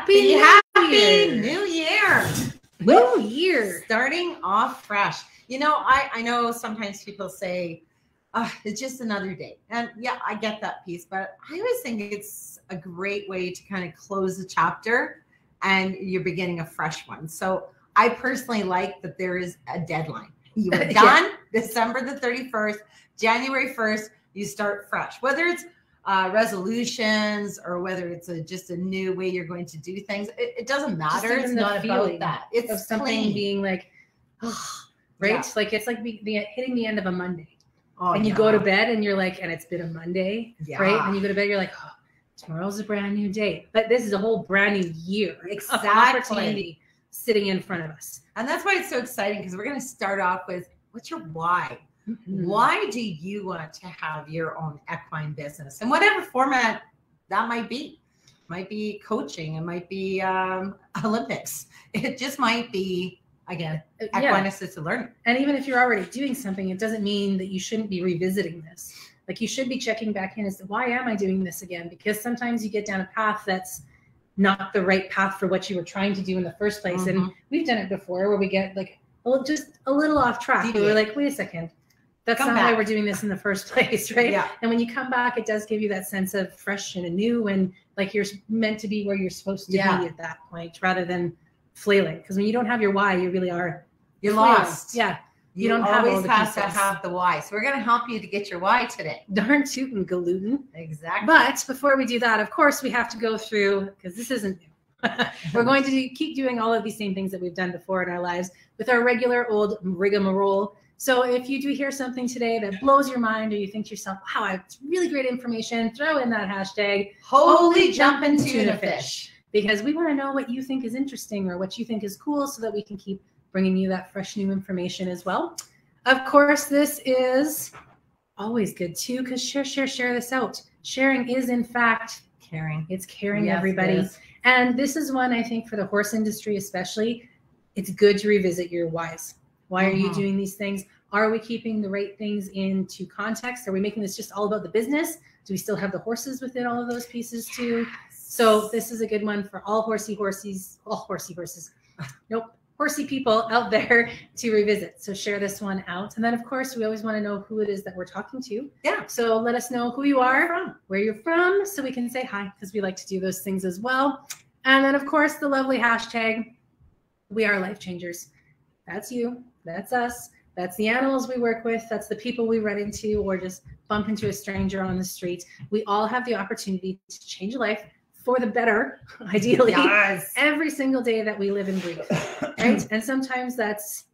Happy New Year. New Year. Starting off fresh. You know, I know sometimes people say, it's just another day. And yeah, I get that piece, but I always think it's a great way to kind of close the chapter and you're beginning a fresh one. So I personally like that there is a deadline. You are done December the 31st, January 1st, you start fresh. Whether it's resolutions or whether it's just a new way you're going to do things, it doesn't matter. It's not about that. It's of something clean. Being like, oh, right? Yeah. Like it's like hitting the end of a Monday. Oh, and you go to bed and you're like, and it's been a Monday, right? And you go to bed, you're like, oh, tomorrow's a brand new day. But this is a whole brand new year. Exactly. Of opportunity sitting in front of us. And that's why it's so exciting, because we're going to start off with, what's your why? Mm-hmm. Why do you want to have your own equine business? And whatever format that might be. It might be coaching. It might be Olympics. It just might be, again, equine-assisted learning. And even if you're already doing something, it doesn't mean that you shouldn't be revisiting this. Like you should be checking back in as to, why am I doing this again? Because sometimes you get down a path that's not the right path for what you were trying to do in the first place. Mm-hmm. And we've done it before where we get like, just a little off track. We're like, wait a second. That's not why we're doing this in the first place, right? Yeah. And when you come back, it does give you that sense of fresh and new, and like you're meant to be where you're supposed to be at that point, rather than flailing. Because when you don't have your why, you really are flailing. Lost. Yeah. You don't always have to have the why. So we're going to help you to get your why today. Darn tootin' galootin'. Exactly. But before we do that, of course, we have to go through, because this isn't new. We're going to keep doing all of these same things that we've done before in our lives with our regular old rigmarole. So if you do hear something today that blows your mind, or you think to yourself, wow, it's really great information, throw in that hashtag, holy jumpin' tuna fish. Because we want to know what you think is interesting or what you think is cool, so that we can keep bringing you that fresh new information as well. Of course, this is always good too, because share this out. Sharing is in fact caring. It's caring, everybody. And this is one, I think, for the horse industry especially, it's good to revisit your whys. Why are you doing these things? Are we keeping the right things into context? Are we making this just all about the business? Do we still have the horses within all of those pieces too? So this is a good one for all horsey people out there to revisit. So share this one out. And then, of course, we always want to know who it is that we're talking to. Yeah. So let us know who you are, where you're from, so we can say hi, because we like to do those things as well. And then, of course, the lovely hashtag, we are life changers. That's you. That's us. That's the animals we work with. That's the people we run into or just bump into a stranger on the street. We all have the opportunity to change a life for the better, ideally, every single day that we live and breathe, right? And sometimes that's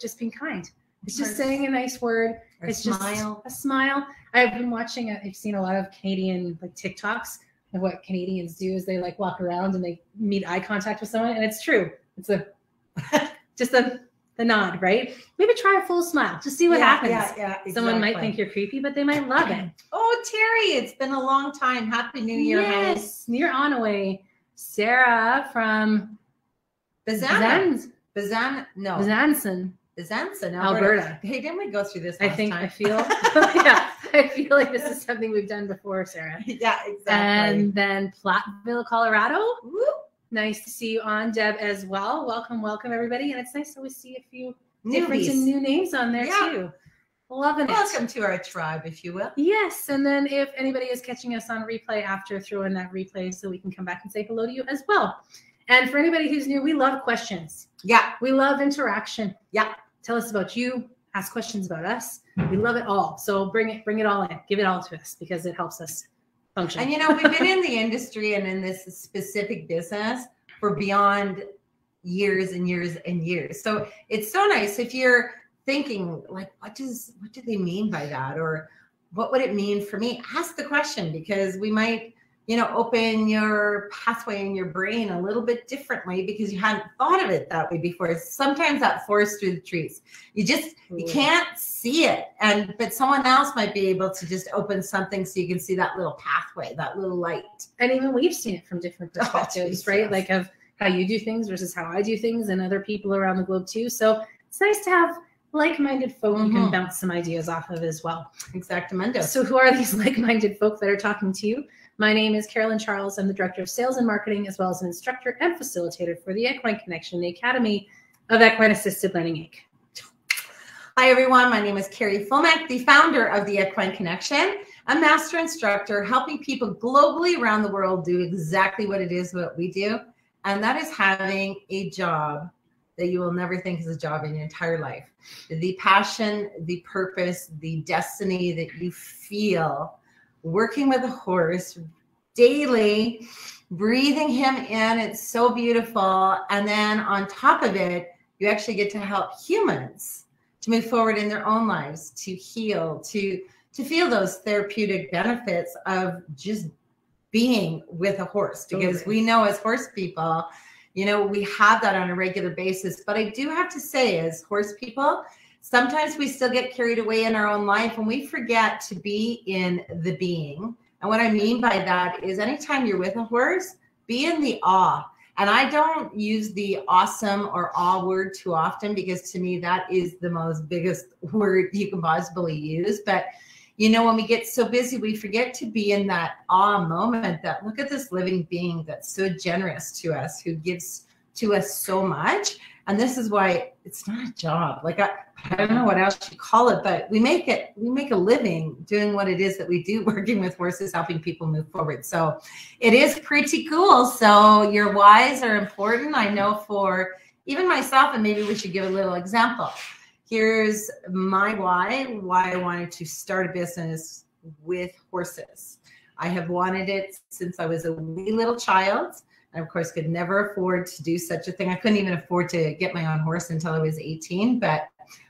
just being kind. It's just saying a nice word. It's just a smile. I've been watching, I've seen a lot of Canadian like TikToks of what Canadians do is they like walk around and they meet eye contact with someone. And it's true. It's just the nod, right? Maybe try a full smile. Just see what happens. Yeah, exactly. Someone might think you're creepy, but they might love it. Oh, Terry, it's been a long time. Happy New Year. Yes, you're on away. Sarah from Bezanson, Alberta. Hey, didn't we go through this last time? I feel like this is something we've done before, Sarah. Yeah, exactly. And then Platteville, Colorado. Woo. Nice to see you on, Deb, as well. Welcome, everybody. And it's nice to always see a few different and new names on there, too. Loving it. Welcome to our tribe, if you will. Yes. And then if anybody is catching us on replay after, throw in that replay so we can come back and say hello to you as well. And for anybody who's new, we love questions. Yeah. We love interaction. Yeah. Tell us about you. Ask questions about us. We love it all. So bring it all in. Give it all to us, because it helps us function. And, you know, we've been in the industry and in this specific business for beyond years and years and years. So it's so nice if you're thinking like, what do they mean by that? Or what would it mean for me? Ask the question, because we might, you know, open your pathway in your brain a little bit differently because you hadn't thought of it that way before. Sometimes that forest through the trees, you can't see it. But someone else might be able to just open something so you can see that little pathway, that little light. And even we've seen it from different perspectives, right? Yes. Like of how you do things versus how I do things, and other people around the globe too. So it's nice to have like-minded folk you can bounce some ideas off of as well. Exactamundo. So who are these like-minded folk that are talking to you? My name is Carolyn Charles. I'm the Director of Sales and Marketing, as well as an instructor and facilitator for the Equine Connection, the Academy of Equine-Assisted Learning, Inc. Hi, everyone. My name is Kari Fulmek, the founder of the Equine Connection, a master instructor helping people globally around the world do exactly what it is what we do, and that is having a job that you will never think is a job in your entire life. The passion, the purpose, the destiny that you feel working with a horse daily, breathing him in, it's so beautiful. And then on top of it, you actually get to help humans to move forward in their own lives, to heal, to feel those therapeutic benefits of just being with a horse. Because we know as horse people, you know, we have that on a regular basis. But I do have to say, as horse people, sometimes we still get carried away in our own life and we forget to be in the being. And what I mean by that is anytime you're with a horse, be in the awe. And I don't use the awesome or awe word too often, because to me, that is the most biggest word you can possibly use. But you know, when we get so busy, we forget to be in that awe moment that look at this living being that's so generous to us, who gives to us so much. And this is why it's not a job. Like, I don't know what else you call it, but we make a living doing what it is that we do, working with horses, helping people move forward. So it is pretty cool. So your whys are important. I know for even myself, and maybe we should give a little example. Here's my why I wanted to start a business with horses. I have wanted it since I was a wee little child. And of course, could never afford to do such a thing. I couldn't even afford to get my own horse until I was 18. But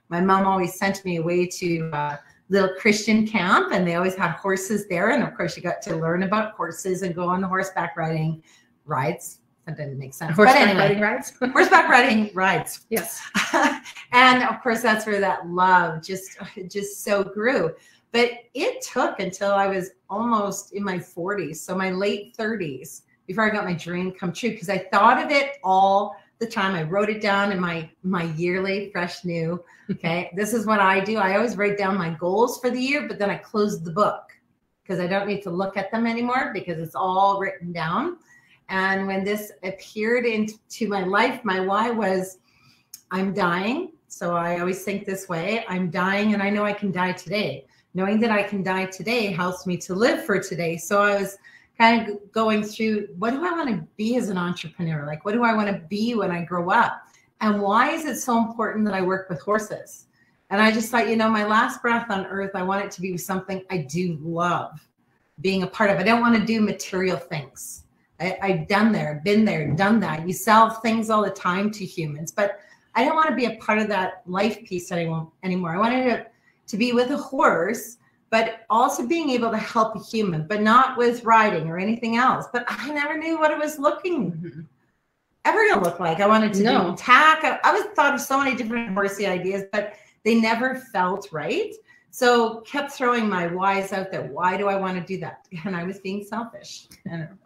my mom always sent me away to a little Christian camp, and they always had horses there. And of course, you got to learn about horses and go on the horseback riding rides. That didn't make sense. Horseback riding rides? Horseback riding rides. Yes. And of course, that's where that love just so grew. But it took until I was almost in my 40s, so my late 30s, before I got my dream come true, because I thought of it all the time. I wrote it down in my yearly fresh new. Okay, this is what I do. I always write down my goals for the year, but then I close the book because I don't need to look at them anymore because it's all written down. And when this appeared into my life, my why was, I'm dying. So I always think this way. I'm dying and I know I can die today. Knowing that I can die today helps me to live for today. So I was kind of going through, what do I want to be as an entrepreneur? Like, what do I want to be when I grow up? And why is it so important that I work with horses? And I just thought, you know, my last breath on earth, I want it to be something I do love being a part of. I don't want to do material things. I've been there, done that. You sell things all the time to humans, but I don't want to be a part of that life piece anymore. I wanted to be with a horse, but also being able to help a human, but not with riding or anything else. But I never knew what it was ever going to look like. I wanted to do tack. I was thought of so many different horsey ideas, but they never felt right. So kept throwing my whys out there. Why do I want to do that? And I was being selfish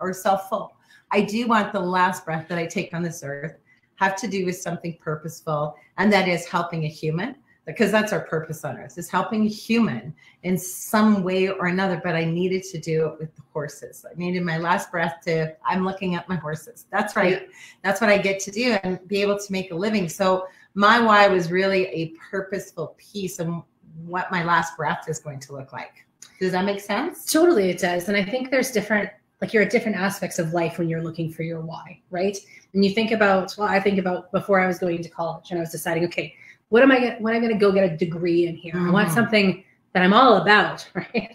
or self-full. I do want the last breath that I take on this earth have to do with something purposeful, and that is helping a human, because that's our purpose on earth, is helping a human in some way or another. But I needed to do it with the horses. I needed my last breath I'm looking at my horses. That's right. Yeah. That's what I get to do and be able to make a living. So my why was really a purposeful piece of what my last breath is going to look like. Does that make sense? Totally, it does. And I think there's different, like you're at different aspects of life when you're looking for your why, right? And you think about, well, I think about before I was going to college and I was deciding, okay, when am I going to go get a degree in here? I want something that I'm all about, right?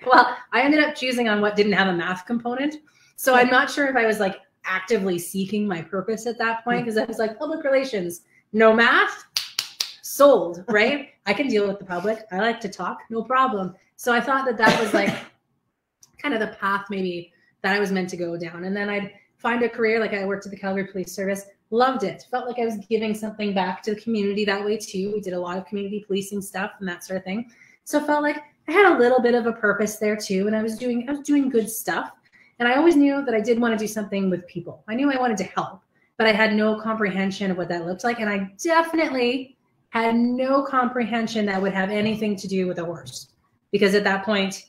Well, I ended up choosing on what didn't have a math component. So I'm not sure if I was like actively seeking my purpose at that point, because I was like, public relations, no math, sold, right? I can deal with the public. I like to talk, no problem. So I thought that was like kind of the path maybe that I was meant to go down. And then I'd find a career, like I worked at the Calgary Police Service, loved it. Felt like I was giving something back to the community that way too. We did a lot of community policing stuff and that sort of thing. So I felt like I had a little bit of a purpose there too. And I was doing good stuff. And I always knew that I did want to do something with people. I knew I wanted to help, but I had no comprehension of what that looked like. And I definitely had no comprehension that would have anything to do with a horse, because at that point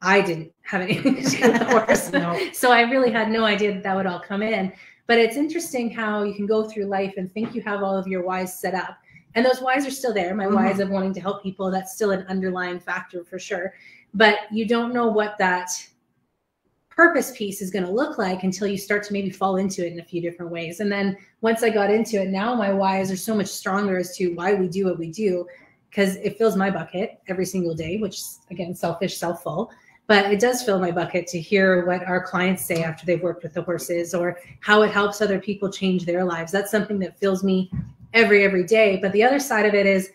I didn't have anything to do with the horse. No. So I really had no idea that would all come in. But it's interesting how you can go through life and think you have all of your whys set up. And those whys are still there. My whys of wanting to help people, that's still an underlying factor for sure. But you don't know what that purpose piece is going to look like until you start to maybe fall into it in a few different ways. And then once I got into it, now my whys are so much stronger as to why we do what we do, because it fills my bucket every single day, which is, again, selfish, self-full. But it does fill my bucket to hear what our clients say after they've worked with the horses, or how it helps other people change their lives. That's something that fills me every day. But the other side of it is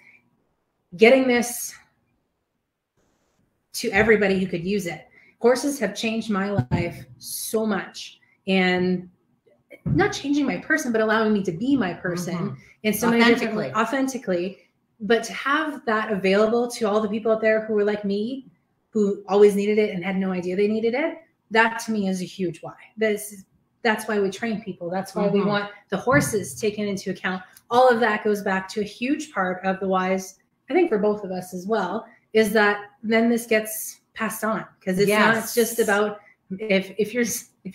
getting this to everybody who could use it. Horses have changed my life so much, and not changing my person, but allowing me to be my person in so many different ways, authentically. But to have that available to all the people out there who were like me, who always needed it and had no idea they needed it, that to me is a huge why. That's why we train people. That's why we want the horses taken into account. All of that goes back to a huge part of the whys, I think for both of us as well, is that then this gets passed on, because it's not just about if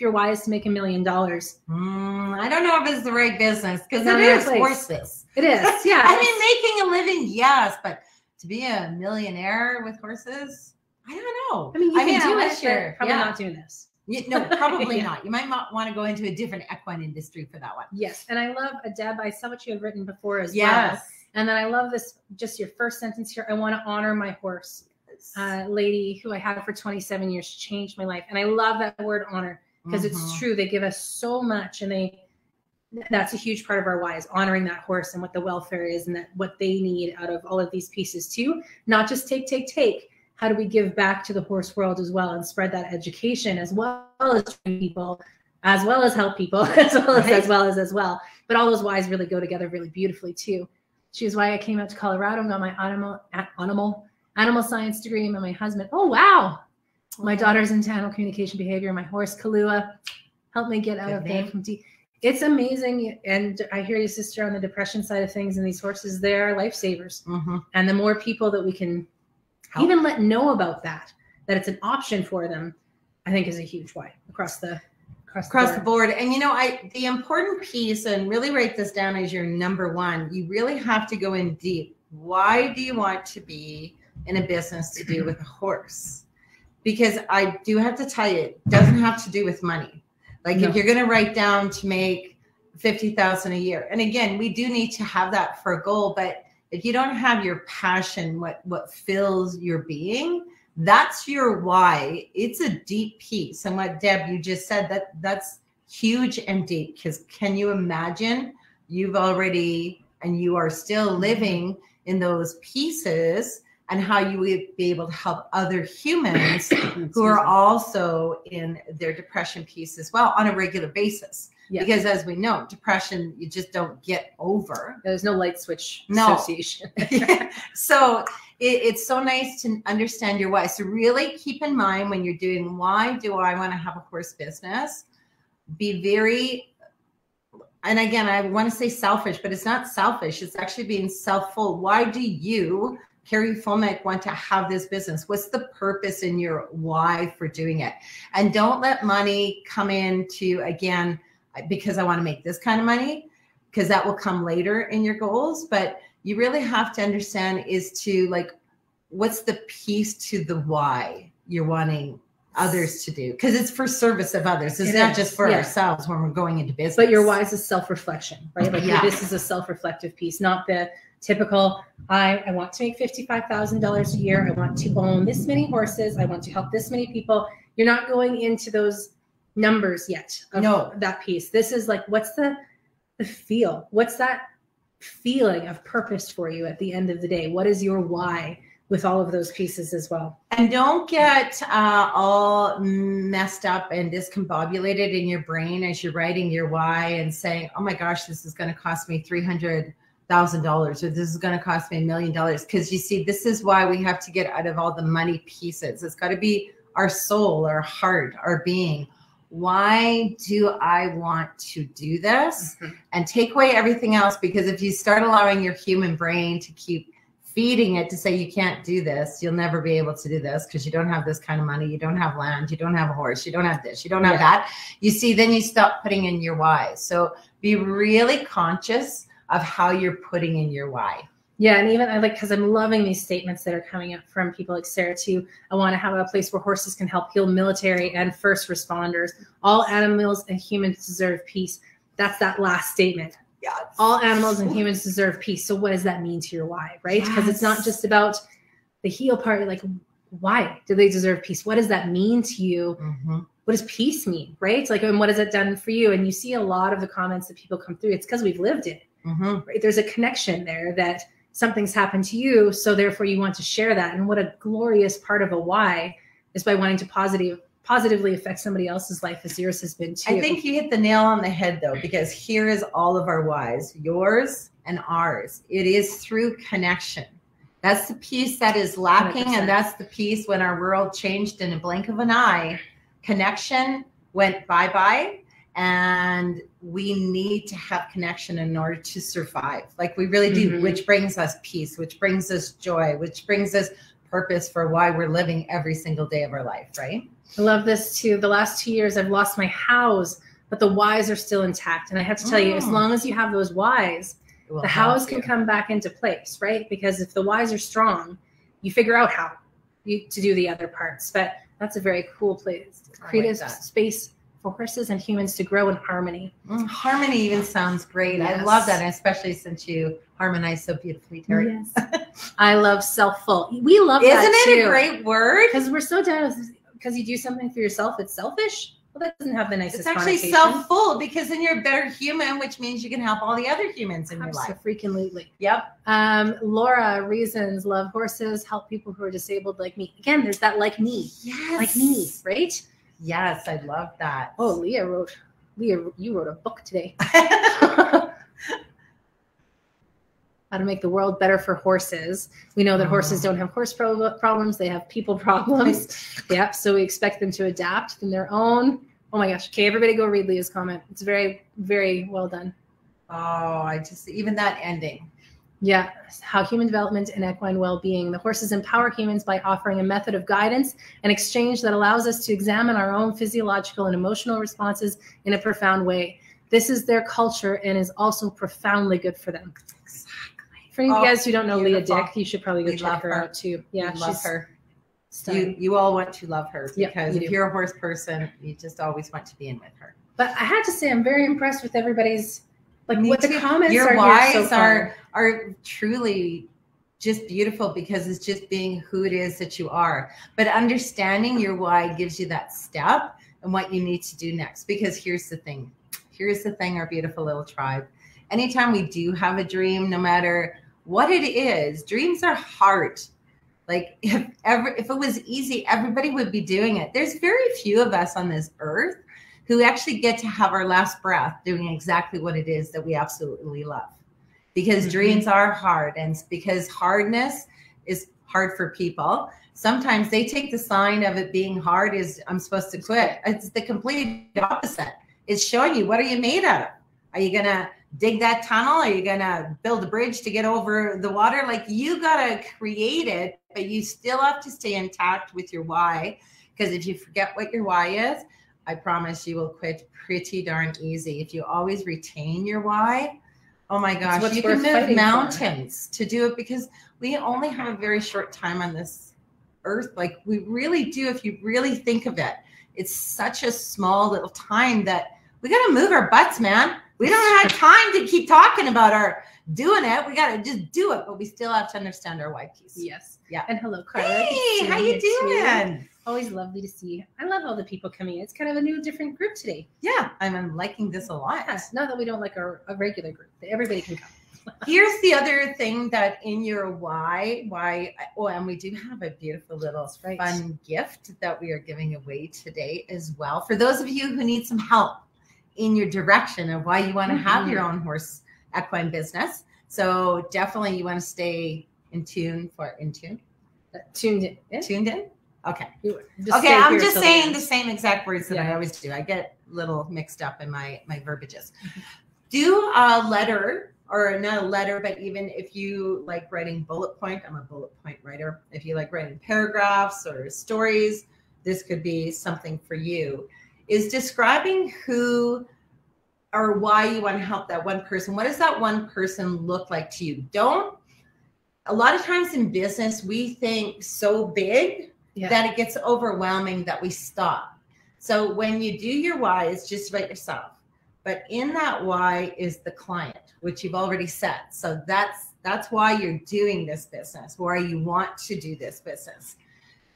your why is to make $1 million. I don't know if it's the right business, because it is horses. It is, yeah. I mean, making a living, yes, but to be a millionaire with horses, I don't know. I mean, you can do unless it, you're probably not doing this. No, probably not. You might not want to go into a different equine industry for that one. Yes, and I love, Deb, I saw what you had written before as well. And then I love this, just your first sentence here. I want to honor my horse. Lady who I had for 27 years changed my life. And I love that word honor, because it's true. They give us so much, and that's a huge part of our why, is honoring that horse and what the welfare is, and that what they need out of all of these pieces too. Not just take. How do we give back to the horse world as well, and spread that education, as well as train people, as well as help people, as well. But all those whys really go together really beautifully too. Which is why I came out to Colorado and got my animal science degree. And my husband, oh wow, my daughter's into animal communication behavior. My horse Kahlua helped me get out of there from It's amazing. And I hear your sister on the depression side of things, and these horses, they're lifesavers. And the more people that we can even let know about that it's an option for them, I think is a huge why across the board. And the important piece, and really write this down as your number one, you really have to go in deep. Why do you want to be in a business to do with a horse? Because I do have to tell you, it doesn't have to do with money. Like if you're going to write down to make $50,000 a year, and again, we do need to have that for a goal, but if you don't have your passion, what fills your being, that's your why. It's a deep piece. And what Deb, you just said, that's huge and deep, because can you imagine you've already, and you are still living in those pieces, and how you would be able to help other humans who are also in their depression piece as well on a regular basis. Because as we know, depression, you just don't get over. There's no light switch association. So it's so nice to understand your why. So really keep in mind when you're doing, why do I want to have a horse business? Be very, and again, I want to say selfish, but it's not selfish. It's actually being self-full. Why do you, Kari Fulmek, want to have this business? What's the purpose in your why for doing it? And don't let money come into, again, because I want to make this kind of money, because that will come later in your goals. But you really have to understand is to, like, what's the piece to the why you're wanting others to do? Because it's for service of others. It's not just for ourselves when we're going into business. But your why is a self-reflection, right? Like this is a self-reflective piece, not the typical, I want to make $55,000 a year. I want to own this many horses. I want to help this many people. You're not going into those numbers yet of that piece. This is like, what's the feel? What's that feeling of purpose for you at the end of the day? What is your why with all of those pieces as well? And don't get all messed up and discombobulated in your brain as you're writing your why and saying, oh my gosh, this is going to cost me $300,000 or this is going to cost me $1 million. Because you see, this is why we have to get out of all the money pieces. It's got to be our soul, our heart, our being. Why do I want to do this? And take away everything else, because if you start allowing your human brain to keep feeding it to say you can't do this, you'll never be able to do this because you don't have this kind of money, you don't have land, you don't have a horse, you don't have this, you don't have that. You see, then you stop putting in your why. So be really conscious of how you're putting in your why. Yeah, and even I like, because I'm loving these statements that are coming up from people like Sarah too. I want to have a place where horses can help heal military and first responders. All animals and humans deserve peace. That's that last statement. Yes. All animals and humans deserve peace. So what does that mean to your why, right? Because it's not just about the heal part. Like, why do they deserve peace? What does that mean to you? What does peace mean, right? Like, and what has it done for you? And you see a lot of the comments that people come through. It's because we've lived it. Right? There's a connection there that something's happened to you, so therefore you want to share that. And what a glorious part of a why is by wanting to positively affect somebody else's life, as yours has been too. I think you hit the nail on the head though, because here is all of our whys, yours and ours. It is through connection. That's the piece that is lacking. 100%. And that's the piece when our world changed in a blink of an eye. Connection went bye-bye. And we need to have connection in order to survive. Like we really do, which brings us peace, which brings us joy, which brings us purpose for why we're living every single day of our life, right? I love this too. The last 2 years, I've lost my hows, but the whys are still intact. And I have to tell you, as long as you have those whys, the hows can come back into place, right? Because if the whys are strong, you figure out how to do the other parts. But that's a very cool place. Create a space for horses and humans to grow in harmony. Harmony even sounds great. Yes. I love that, and especially since you harmonize so beautifully, Terry. Yes. I love selfful. We love that Isn't too. it a great word? Because we're so down because you do something for yourself, it's selfish. Well, that doesn't have the nicest connotation. It's actually self-full, because then you're a better human, which means you can help all the other humans in your life. Absolutely. Yep. Laura reasons, love horses, help people who are disabled like me. Again, there's that like me. Yes. Like me, right? Yes, I love that. Oh, Leah, you wrote a book today. How to make the world better for horses. We know that horses don't have horse problems. They have people problems. Yeah, so we expect them to adapt in their own. Oh my gosh. Okay, everybody go read Leah's comment. It's very, very well done. Oh, even that ending. Yeah, how human development and equine well-being. The horses empower humans by offering a method of guidance and exchange that allows us to examine our own physiological and emotional responses in a profound way. This is their culture and is also profoundly good for them. Exactly. For you guys who don't know beautiful. Leah Dick, you should probably go check her out too. Yeah, she's her. You all want to love her, because if you're a horse person, you just always want to be in with her. But I had to say, I'm very impressed with everybody's what the comments your are. Your whys are truly just beautiful, because it's just being who it is that you are. But understanding your why gives you that step and what you need to do next. Because here's the thing, our beautiful little tribe. Anytime we do have a dream, no matter what it is, dreams are hard. Like if it was easy, everybody would be doing it. There's very few of us on this earth who actually get to have our last breath doing exactly what it is that we absolutely love. Because dreams are hard, and because hardness is hard for people. Sometimes they take the sign of it being hard is I'm supposed to quit. It's the complete opposite. It's showing you, what are you made out of? Are you going to dig that tunnel? Are you going to build a bridge to get over the water? Like, you got to create it, but you still have to stay intact with your why. Because if you forget what your why is, I promise you will quit pretty darn easy. If you always retain your why, oh my gosh, you can move mountains to do it, because we only have a very short time on this earth. Like, we really do. If you really think of it, it's such a small little time that we got to move our butts, man. We don't have time to keep talking about our doing it. We got to just do it, but we still have to understand our why piece. Yes. Yeah. And hello, Kari. Hey, how you doing? Always lovely to see you. I love all the people coming in. It's kind of a new, different group today. Yeah, I'm liking this a lot. Yes, not that we don't like a regular group. Everybody can come. Here's the other thing that in your why, and we do have a beautiful little fun gift that we are giving away today as well. For those of you who need some help in your direction of why you want to have your own horse equine business. So definitely you want to stay tuned in. Okay. Okay. I'm just saying the same exact words that I always do. I get a little mixed up in my verbiages. Do a letter or not a letter, but even if you like writing bullet point, I'm a bullet point writer. If you like writing paragraphs or stories, this could be something for you, is describing who or why you want to help that one person. What does that one person look like to you? A lot of times in business, we think so big that it gets overwhelming that we stop. So when you do your why, it's just about yourself. But in that why is the client, which you've already set. So that's why you're doing this business, why you want to do this business.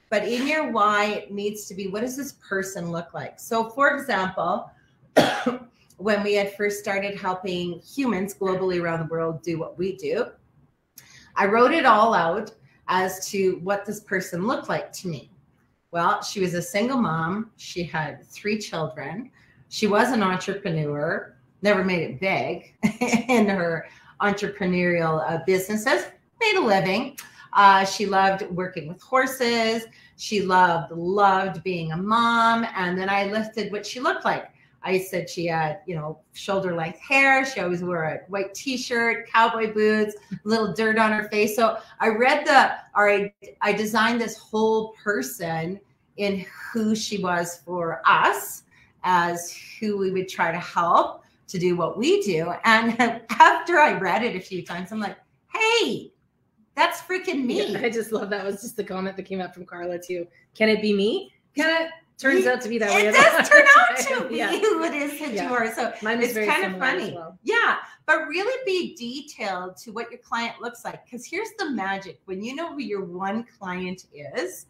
But in your why, it needs to be, what does this person look like? So for example, when we had first started helping humans globally around the world do what we do, I wrote it all out as to what this person looked like to me. Well, she was a single mom. She had 3 children. She was an entrepreneur, never made it big in her entrepreneurial businesses, made a living. She loved working with horses. She loved being a mom. And then I listed what she looked like. I said she had, shoulder length hair. She always wore a white t-shirt, cowboy boots, a little dirt on her face. So I I designed this whole person in who she was for us as who we would try to help to do what we do. And after I read it a few times, I'm like, hey, that's freaking me. Yeah, I just love that. Was just the comment that came up from Carla too. Can it be me? Kind of turns out to be that way. It does turn out to be who it is to her. So it's kind of funny. Well. Yeah, but really be detailed to what your client looks like. Because here's the magic. When you know who your one client is,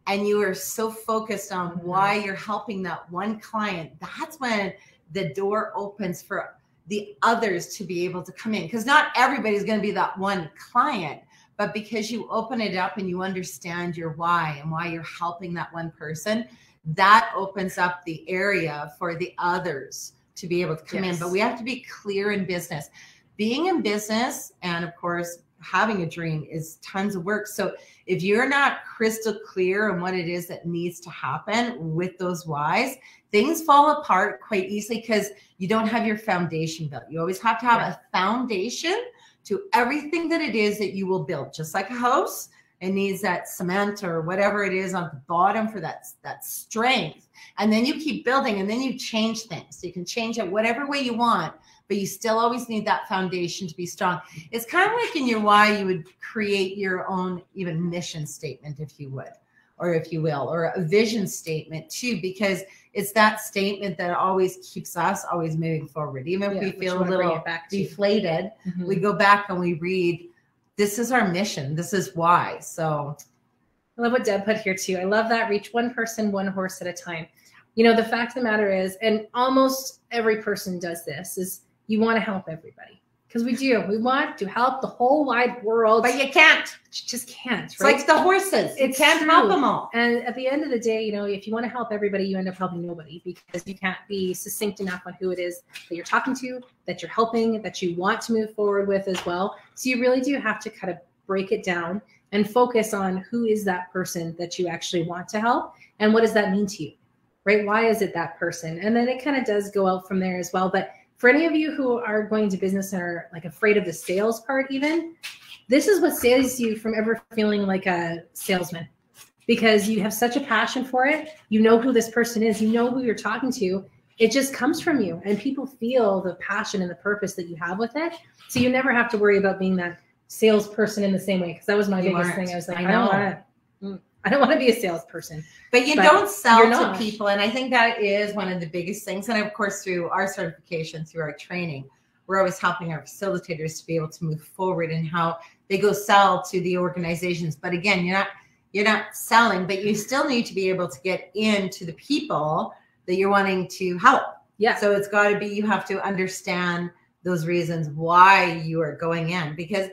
and you are so focused on why you're helping that one client, that's when the door opens for the others to be able to come in. Because not everybody's going to be that one client, but because you open it up and you understand your why and why you're helping that one person, that opens up the area for the others to be able to come in. But we have to be clear in business. Being in business, and of course, having a dream is tons of work. So if you're not crystal clear on what it is that needs to happen with those whys, things fall apart quite easily because you don't have your foundation built. You always have to have a foundation to everything that it is that you will build. Just like a house, it needs that cement or whatever it is on the bottom for that strength. And then you keep building, and then you change things. So you can change it whatever way you want, but you still always need that foundation to be strong. It's kind of like in your why, you would create your own even mission statement, if you would, or if you will, or a vision statement too, because it's that statement that always keeps us always moving forward. Even if we feel a little deflated, we go back and we read, this is our mission. This is why. So I love what Deb put here too. I love that. Reach one person, one horse at a time. The fact of the matter is, and almost every person does this, is you want to help everybody. Because we do. We want to help the whole wide world. But you can't. You just can't. It's like the horses. You can't help them all. And at the end of the day, if you want to help everybody, you end up helping nobody, because you can't be succinct enough on who it is that you're talking to, that you're helping, that you want to move forward with as well. So you really do have to kind of break it down and focus on who is that person that you actually want to help, and what does that mean to you, right? Why is it that person? And then it kind of does go out from there as well. But for any of you who are going to business and are like afraid of the sales part, even, this is what saves you from ever feeling like a salesman, because you have such a passion for it. You know who this person is. You know who you're talking to. It just comes from you, and people feel the passion and the purpose that you have with it. So you never have to worry about being that salesperson in the same way. Because that was my biggest thing. I was like, I don't want to be a salesperson. But you don't sell to people. And I think that is one of the biggest things. And of course, through our certification, through our training, we're always helping our facilitators to be able to move forward in how they go sell to the organizations. But again, you're not selling, but you still need to be able to get into the people that you're wanting to help. Yeah. So it's got to be, you have to understand those reasons why you are going in, because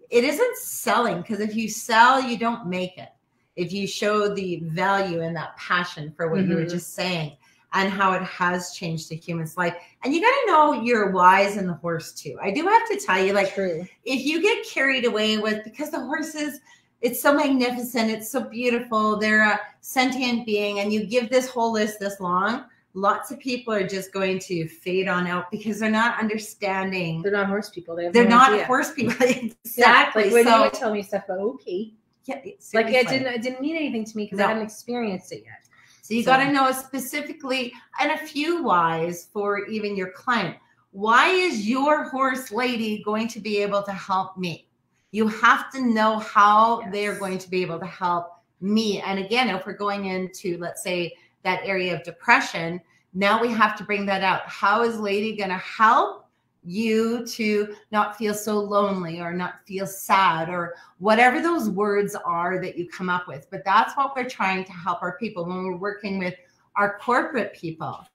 it isn't selling. Because if you sell, you don't make it. If you show the value and that passion for what you were just saying and how it has changed a human's life. And you got to know your whys in the horse too. I do have to tell you, like, if you get carried away with, because the horses, it's so magnificent, it's so beautiful, they're a sentient being, and you give this whole list this long, lots of people are just going to fade on out because they're not understanding. They're not horse people. They're not horse people. Exactly. Like when you would tell me stuff about okay. Yeah, like it didn't mean anything to me because I hadn't experienced it yet. So you got to know specifically and a few whys for even your client. Why is your horse lady going to be able to help me? You have to know how they're going to be able to help me. And again, if we're going into, let's say, that area of depression, now we have to bring that out. How is lady going to help you to not feel so lonely or not feel sad or whatever those words are that you come up with? But that's what we're trying to help our people. When we're working with our corporate people,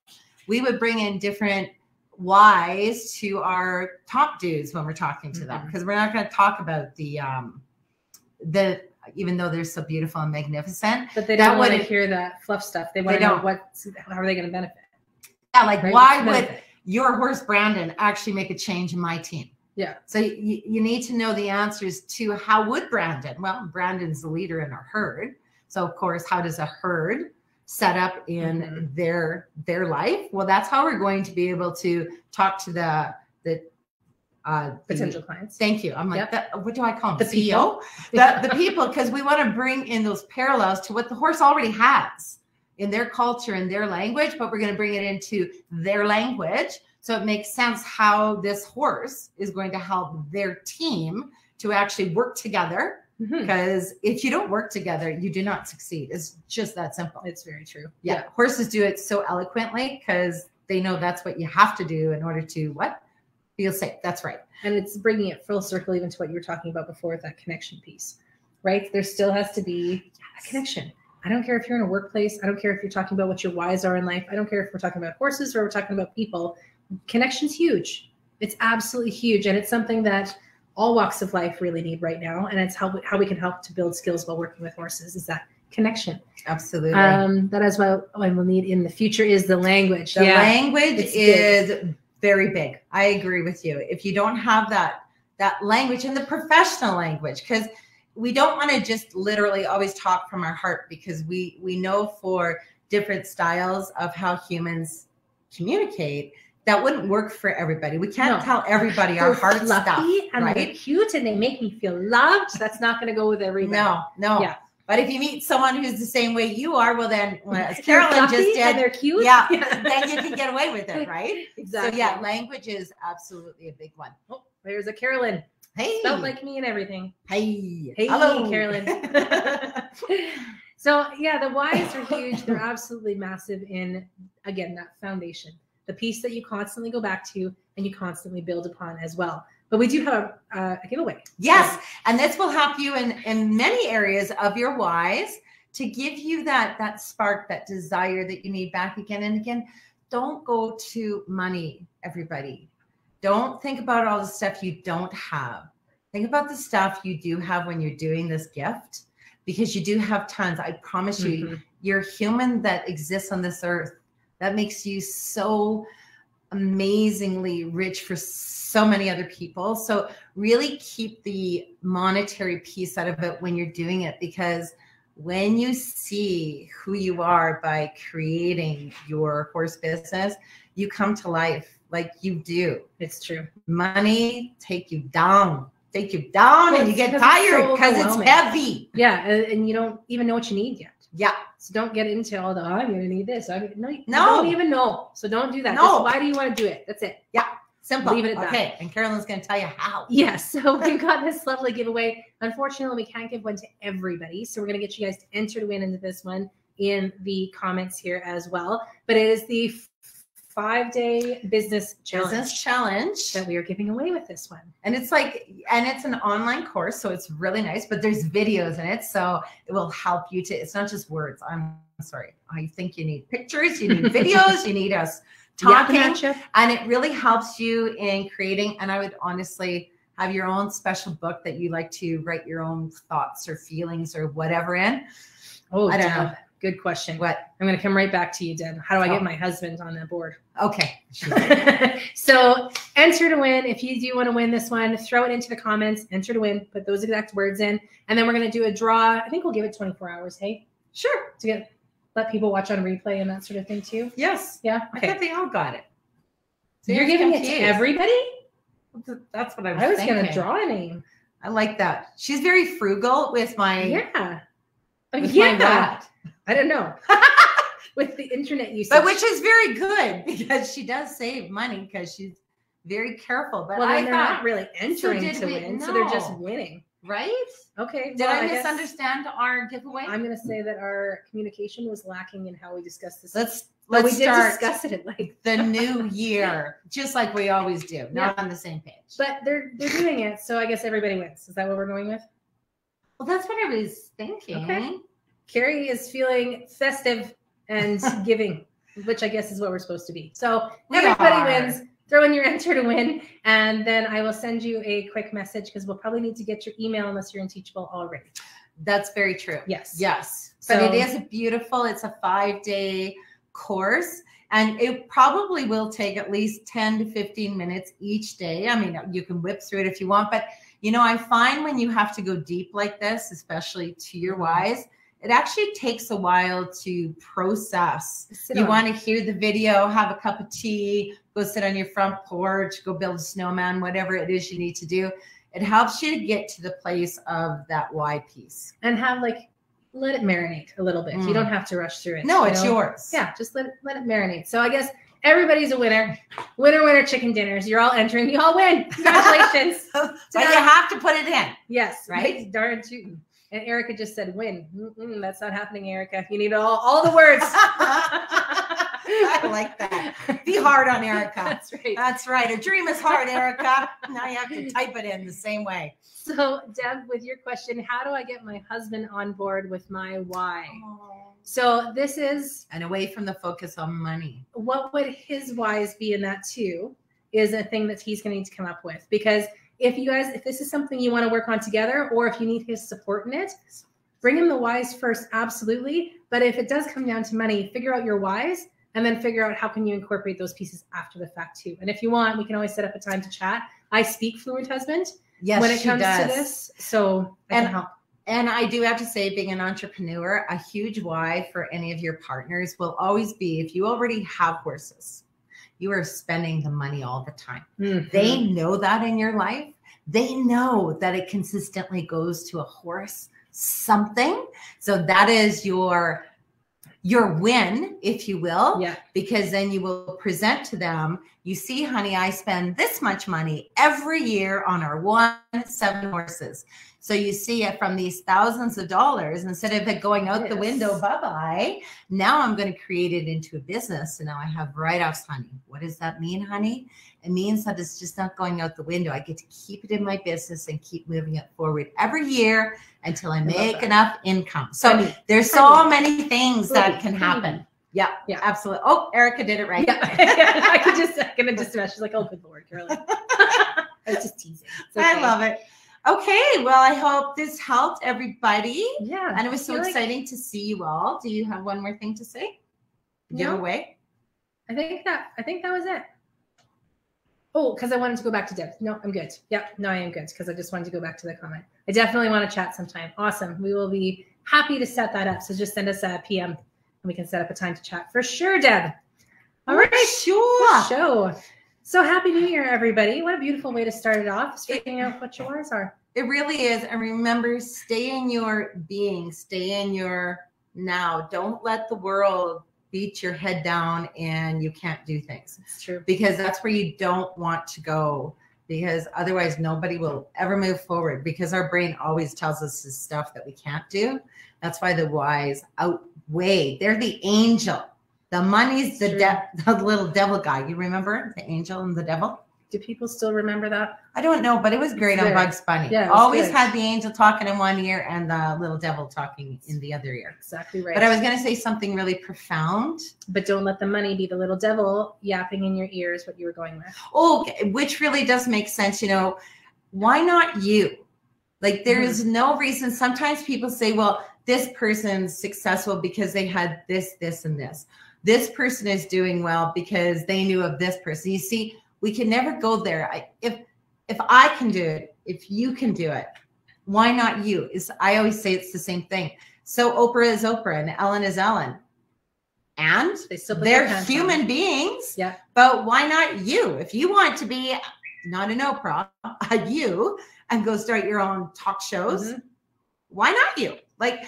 we would bring in different whys to our top dudes when we're talking to them, because we're not going to talk about the even though they're so beautiful and magnificent, but they don't want to hear that fluff stuff. They want to know how are they going to benefit? Yeah, like why would your horse Brandon actually make a change in my team? Yeah. So you need to know the answers to how would Brandon? Well, Brandon's the leader in our herd. So of course, how does a herd set up in their life? Well, that's how we're going to be able to talk to the potential clients. Thank you. I'm like, what do I call them? The CEO? The people, because we want to bring in those parallels to what the horse already has in their culture and their language, but we're going to bring it into their language. So it makes sense how this horse is going to help their team to actually work together. Because if you don't work together, you do not succeed. It's just that simple. It's very true. Yeah. Horses do it so eloquently because they know that's what you have to do in order to feel safe. That's right. And it's bringing it full circle even to what you were talking about before with that connection piece, right? There still has to be a connection. I don't care if you're in a workplace. I don't care if you're talking about what your whys are in life. I don't care if we're talking about horses or we're talking about people. Connection's huge. It's absolutely huge. And it's something that all walks of life really need right now. And it's how we can help to build skills while working with horses is that connection. Absolutely. That is what I will need in the future is the language. The language is very big. I agree with you. If you don't have that language and the professional language, because we don't want to just literally always talk from our heart, because we know for different styles of how humans communicate, that wouldn't work for everybody. We can't tell everybody our heart stuff, and right? They're cute and they make me feel loved. That's not going to go with everybody. No. Yeah. But if you meet someone who's the same way you are, well then, as Carolyn just did, and they're cute. Yeah, then you can get away with it, right? Exactly. So yeah, language is absolutely a big one. Oh, there's a Carolyn. Hey. Spelled like me and everything. Hey. Hello, Carolyn. So yeah, the whys are huge. They're absolutely massive in, again, that foundation, the piece that you constantly go back to and you constantly build upon as well. But we do have a giveaway. Yes. And this will help you in many areas of your whys to give you that spark, that desire that you need back again and again. Don't go to money, everybody. Don't think about all the stuff you don't have. Think about the stuff you do have when you're doing this gift, because you do have tons. I promise you, you're human that exists on this earth. That makes you so amazingly rich for so many other people. So really keep the monetary piece out of it when you're doing it, because when you see who you are by creating your horse business, you come to life like you do. It's true. Money take you down, and you get tired because it's heavy. Yeah. And you don't even know what you need yet. Yeah. So don't get into all the, I'm going to need this. No, you don't even know. So don't do that. No. Just, why do you want to do it? That's it. Yeah. Simple. Leave it at that. Okay. And Carolyn's going to tell you how. Yes. So we've got this lovely giveaway. Unfortunately, we can't give one to everybody. So we're going to get you guys to enter to win into this one in the comments here as well. But it is the 5-day business challenge that we are giving away with this one. And it's an online course, so it's really nice, but there's videos in it, so it will help you it's not just words. I'm sorry. I think you need pictures, you need videos, you need us talking, and it really helps you in creating. And I would honestly have your own special book that you like to write your own thoughts or feelings or whatever in. Oh, I don't know. Good question. What? I'm going to come right back to you, Deb. How do I get my husband on that board? Okay. So enter to win. If you do want to win this one, throw it into the comments, enter to win, put those exact words in. And then we're going to do a draw. I think we'll give it 24 hours. Hey, sure. To get let people watch on replay and that sort of thing too? Yes. Yeah. I Okay. thought they all got it. So you're giving it to everybody? That's what I was going to draw a name. I like that. She's very frugal with my. Yeah. With yeah. my what? I don't know. With the internet usage. But which is very good because she does save money because she's very careful. But well, I they're thought not really entering to win, so they're just winning. Right? Okay. Did I misunderstand our giveaway? I'm going to say that our communication was lacking in how we discussed this. Let's we did start discuss it at like the new year, just like we always do, not on the same page. But they're doing it, so I guess everybody wins. Is that what we're going with? Well, that's what I was thinking. Okay. Kari is feeling festive and giving, which I guess is what we're supposed to be. So everybody wins. Throw in your enter to win, and then I will send you a quick message because we'll probably need to get your email unless you're in Teachable already. That's very true. Yes. Yes. But it is beautiful. It's a 5-day course, and it probably will take at least 10 to 15 minutes each day. I mean, you can whip through it if you want, but you know, I find when you have to go deep like this, especially to your whys, it actually takes a while to process. You want to hear the video, have a cup of tea, go sit on your front porch, go build a snowman, whatever it is you need to do. It helps you to get to the place of that why piece. And have let it marinate a little bit. You don't have to rush through it. No, it's yours. Yeah, just let it marinate. So I guess everybody's a winner. Winner, winner, chicken dinners. You're all entering. You all win. Congratulations. But you have to put it in. Yes. Right? Darn shooting. And Erica just said win. That's not happening, Erica. You need all the words. I like that. Be hard on Erica. That's right. That's right. A dream is hard, Erica. Now you have to type it in the same way. So, Deb, with your question, how do I get my husband on board with my why? So this is... And away from the focus on money. What would his whys be in that too is a thing that he's going to need to come up with. Because if this is something you want to work on together, or if you need his support in it, bring him the whys first, absolutely. But if it does come down to money, figure out your whys and then figure out how can you incorporate those pieces after the fact too. And if you want, we can always set up a time to chat. I speak fluent husband when it comes to this, so I can help. And I do have to say, being an entrepreneur, a huge why for any of your partners will always be, if you already have horses, you are spending the money all the time. Mm-hmm. They know that in your life. They know that it consistently goes to a horse something. So that is your win, if you will, because then you will present to them, you see, honey, I spend this much money every year on our 7 horses. So you see it from these thousands of dollars, instead of it going out the window, bye-bye, now I'm going to create it into a business. And now I have write-offs, honey. What does that mean, honey? It means that it's just not going out the window. I get to keep it in my business and keep moving it forward every year until I make enough income. So there's so many things that can happen. Yeah, absolutely. Oh, Erica did it right. Yeah. I can just imagine. She's like, oh, good Lord, Caroline. I was just teasing. Okay. I love it. Okay, well, I hope this helped everybody. Yeah. And it was so exciting to see you all. Do you have one more thing to say? Give away? I think that was it. Oh, because I wanted to go back to Deb. No, I'm good. Yep. No, I am good because I just wanted to go back to the comment. I definitely want to chat sometime. Awesome. We will be happy to set that up. So just send us a PM and we can set up a time to chat for sure, Deb. All right. Sure. So happy New Year, everybody. What a beautiful way to start it off. Figuring out what your whys are. It really is. And remember, stay in your being, stay in your now. Don't let the world beat your head down and you can't do things. It's true. Because that's where you don't want to go, because otherwise nobody will ever move forward, because our brain always tells us this stuff that we can't do. That's why the whys outweigh. They're the angel. The money's the little devil guy. You remember the angel and the devil? Do people still remember that? I don't know, but it was great on Bugs Bunny. Yeah, always had the angel talking in one ear and the little devil talking in the other ear. Exactly right. But I was going to say something really profound. But don't let the money be the little devil yapping in your ear is what you were going with. Oh, which really does make sense. You know, why not you? Like, there is no reason. Sometimes people say, well, this person's successful because they had this, this, and this. This person is doing well because they knew of this person. You see, we can never go there. If I can do it, if you can do it, why not you? I always say it's the same thing. So Oprah is Oprah and Ellen is Ellen. and they're human beings. Yeah. But why not you? If you want to be not an Oprah, a you, and go start your own talk shows, why not you? Like,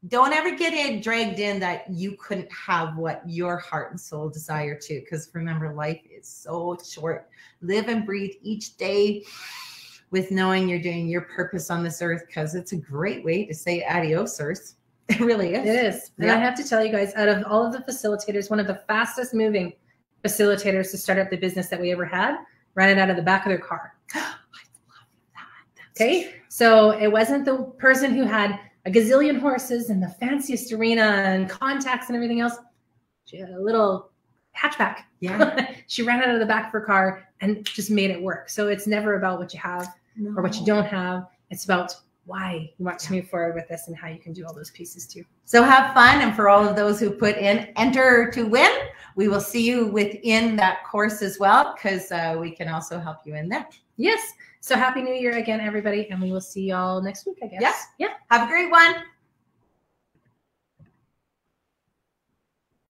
don't ever get dragged in that you couldn't have what your heart and soul desire to. Because remember, life is so short. Live and breathe each day with knowing you're doing your purpose on this earth, because it's a great way to say adios, earth. It really is. It is. And I have to tell you guys, out of all of the facilitators, one of the fastest moving facilitators to start up the business that we ever had ran it out of the back of their car. I love that. Okay. So it wasn't the person who had a gazillion horses and the fanciest arena and contacts and everything else. She had a little hatchback. Yeah. She ran out of the back of her car and just made it work. So it's never about what you have or what you don't have. It's about why you want to move forward with this and how you can do all those pieces too. So have fun. And for all of those who put in enter to win, we will see you within that course as well, because we can also help you in there. Yes. So happy New Year again, everybody. And we will see y'all next week, I guess. Yeah. Have a great one.